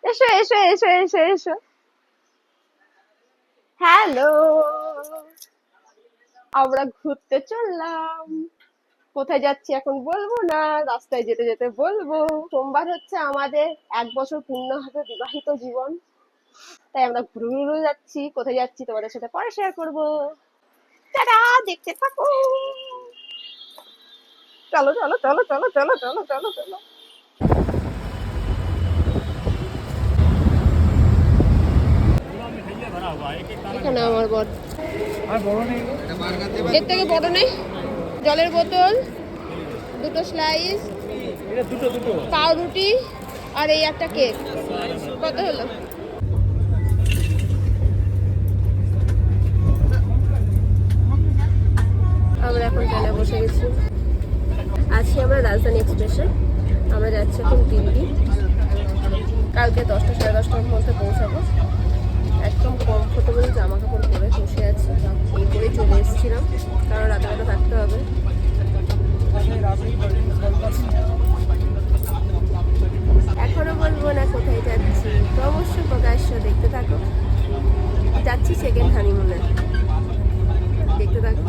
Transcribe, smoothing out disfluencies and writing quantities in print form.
এসো এসো এসো এসো এসো। হ্যালো, আমরা ঘুরতে চললাম। কোথায় যাচ্ছি এখন বলবো না, রাস্তায় যেতে যেতে বলবো। সোমবার হচ্ছে আমাদের 1 বছর পূর্ণ হবে বিবাহিত জীবন, তাই আমরা ঘুরে ঘুরে যাচ্ছি। কোথায় যাচ্ছি তোমাদের সাথে পরে শেয়ার করবো। টাটা, দেখতে থাকো। চলো চলো চলো চলো চলো চলো চলো চলো। এখানে আমার বর, এর থেকে বড় নেই। জলের বোতল, দুটো স্লাইস, পাউরুটি, আর এই একটা কেক। কত হলো? আমরা এখন ট্রেনে বসে গেছি। আছি আমরা রাজধানী এক্সপ্রেসে। আমরা যাচ্ছি এখন দিল্লি। কালকে 10টা সাড়ে 10টার মধ্যে পৌঁছাবো। একদম কমফোর্টেবল জামা কাপড় পরে বসে আছি, এই পরেই চলে এসেছিলাম, কারণ রাতে রাতে থাকতে হবে। এখনো বলবো না কোথায় যাচ্ছি, তো অবশ্যই প্রকাশ্য দেখতে থাকো। যাচ্ছি সেকেন্ড হানিমুনে, দেখতে থাকো।